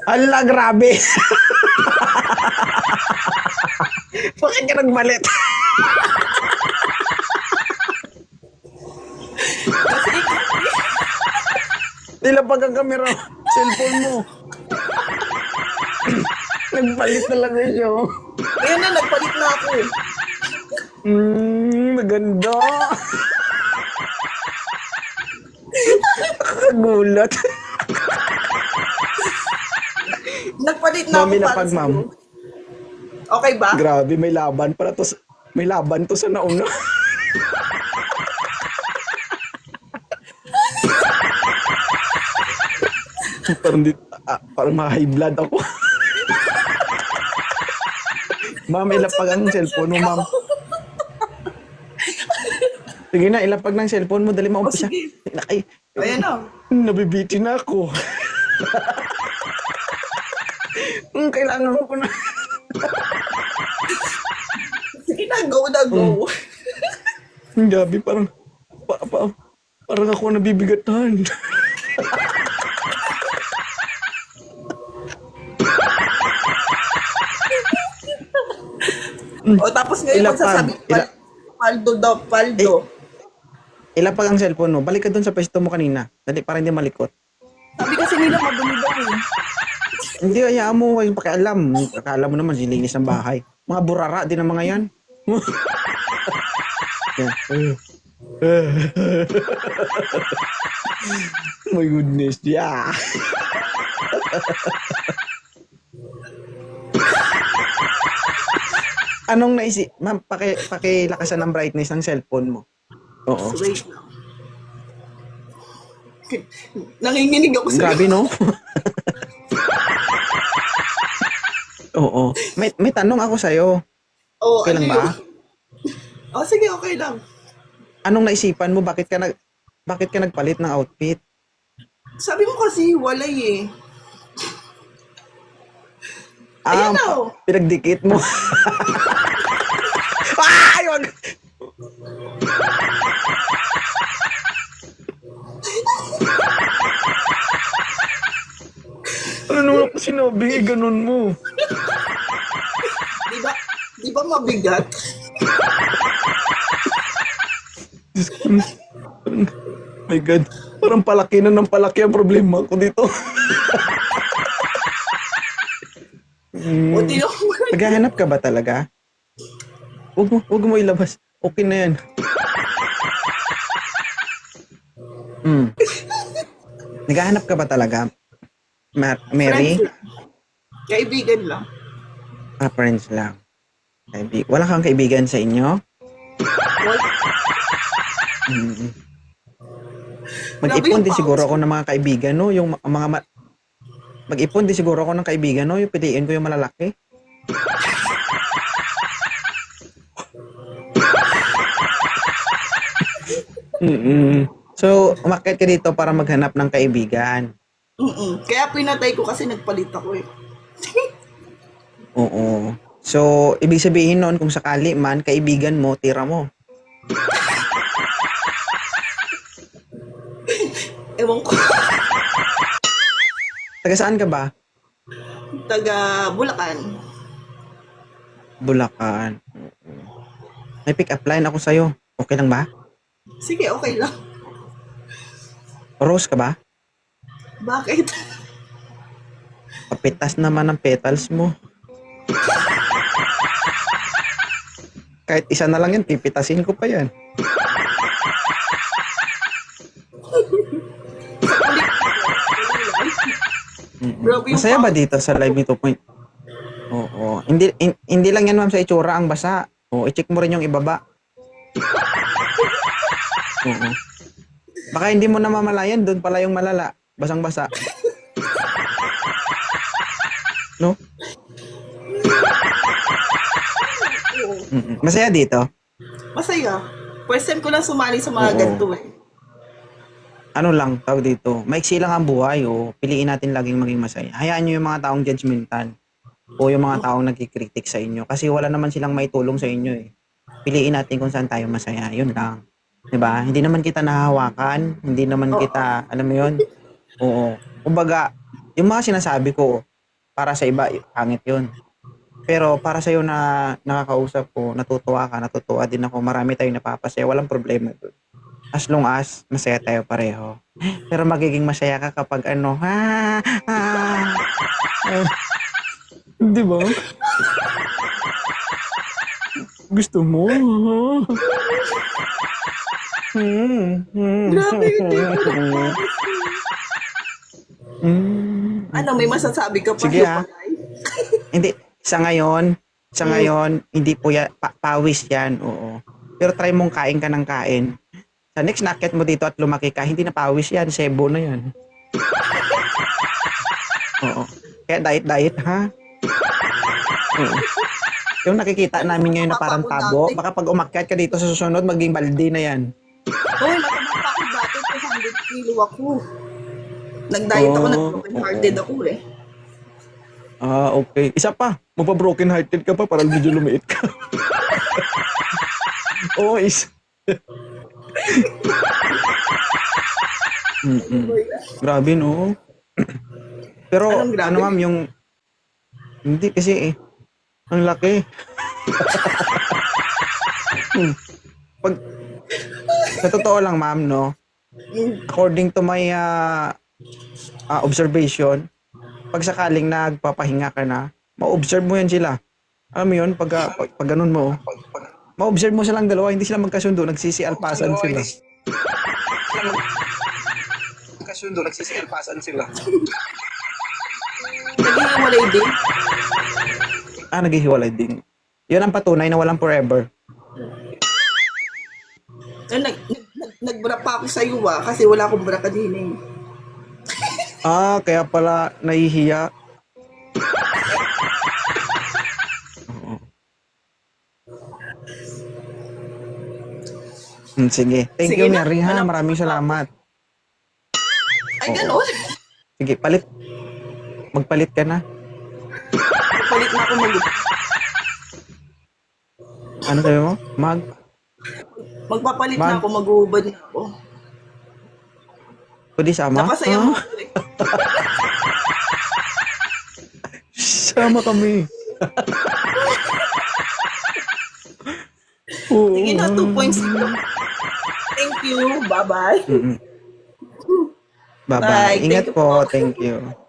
Ala, grabe. Bakit ka nagmalit? Nilapag ang kamera. Cellphone mo. Nagpalit talaga siya. Ayan na, nagpalit na ako. Maganda. Gulat. Nagpalit na Mami ako na para pag, sa'yo. ma'am. Okay ba? Grabe, may laban para to. May laban to sa nauna. Parang ma-high blood ako. Ma'am, ilapag ang cellphone mo, ma'am. Sige na, ilapag ng cellphone mo. Dali mo, umpisa. sige. Ay, Ayan na. nabibiti na ako. Kailangan ko na. Sige na, go na, go. Gabi, parang ako nabibigatan. O tapos ngayon Ilapag. magsasabi, paldo daw, paldo. Ilapag ang cellphone mo. Balik ka dun sa pwesto mo kanina. Dali, para hindi malikot. Sabi kasi nila madumi daw eh. Hindi, hayaan mo. Yung pakialam. Akala mo naman, silinis ng bahay. Mga burara din ang mga yan. Yan. My goodness, yeah. Anong naisip? Ma'am, pakilakasan ng brightness ng cellphone mo. Oo. Wait lang. Nanginginig ako sa'yo. Grabe, no? Oo. May tanong ako sa'yo. Oh, Okay lang ba? Oh, sige, okay lang. Anong naisipan mo? Bakit ka nagpalit ng outfit? Sabi mo kasi walay eh. Ayan na, oh. Pinagdikit mo. Ay, wag! Ano naman ako sinabi? Ganun mo. Di ba mabigat? My God. Parang palaki na ng palaki ang problema ko dito. O, tino mo. Naghahanap ka ba talaga? Huwag mo ilabas. Okay na yan. Naghahanap ka ba talaga? Mary? Friends lang. Kaibigan lang. Friends lang. Wala kang kaibigan sa inyo? Mag-ipon din siguro ako ng mga kaibigan, no? Yung mga mag-ipon din siguro ako ng kaibigan, no? Yung piliin ko yung malalaki. So, umakyat ka dito para maghanap ng kaibigan. Kaya pinatay ko kasi nagpalit ako eh. Oo. So, ibig sabihin noon kung sakali man, kaibigan mo, tira mo. Ewan ko. Taga saan ka ba? Taga Bulacan. Bulacan. May pick-up line ako sa'yo. Okay lang ba? Sige, okay lang. Rose ka ba? Bakit? Papitas naman ang petals mo. Kahit isa na lang yan, pipitasin ko pa yan. Grabe yung Masaya ba dito sa live ni 2 Point? Oo. Hindi lang yan, ma'am, sa itsura ang basa. Oo, i-check mo rin yung ibaba. Oo. Baka hindi mo na mamalayan, doon pala yung malala. Basang-basa. No? Masaya dito? Masaya. First time ko lang sumali sa mga Oo. ganito eh. Ano lang, tawag dito, maiksi lang ang buhay, o piliin natin laging maging masaya. Hayaan nyo yung mga taong judgmental o yung mga taong nagkikritik sa inyo kasi wala naman silang maitulong sa inyo eh. Piliin natin kung saan tayo masaya, yun lang. 'Di ba? Hindi naman kita nahahawakan, hindi naman kita, alam mo yun? Oo. Kumbaga, yung mga sinasabi ko, para sa iba, pangit yun. Pero para sa'yo na nakakausap ko, natutuwa din ako, marami tayong napapasaya, walang problema doon. As long as masaya tayo pareho. Pero magiging masaya ka kapag ano, ha, ha, di ba? Gusto mo? Grabe, hindi ko Ano, may masasabi ka pa? Sige, ha? Hindi, sa ngayon, hindi po yan, pawis yan, oo. Pero try mong kain ka ng kain. Sa next nakit mo dito at lumaki ka, hindi na pawis yan, sebo na yan. Oo. Kaya diet, ha? Oo. Yung nakikita namin ngayon na parang tabo, baka pag umakyat ka dito sa susunod, maging balde na yan. Hoy, mataba pa ako dati, 200 kilo ako. Nag-diet ako, nag-broken-hearted ako eh. Ah, okay. Isa pa, mapabroken hearted ka pa para medyo lumiit ka. Oo, Grabe, no? Pero, Anong grabe? ano ma'am, yung... Hindi kasi ang laki. Pag... Sa totoo lang, ma'am, no? According to my observation, pag sakaling nagpapahinga ka na, ma-observe mo yan sila. Alam mo yun, pag ganun mo, ma-observe mo silang dalawa, hindi sila magkasundo, nagsisialpasan sila. Naghihiwalay din. Naghihiwalay din. Yun ang patunay na walang forever. Nagbra pa ako sa iyo kasi wala akong bra kadini. Kaya pala nahihiya. Sige. Thank you, Mary, ha? Maraming salamat. Ay, gano'n? Sige, palit. Magpalit ka na. Palit na ako Ano sabi mo? Magpapalit na ako, mag-uubad na ako. Pwede sama? Napasaya mo ako eh. Sama kami. Sige na, 2.0. Thank you. Bye-bye. Bye-bye. Bye. Ingat Thank you po. po. Thank you.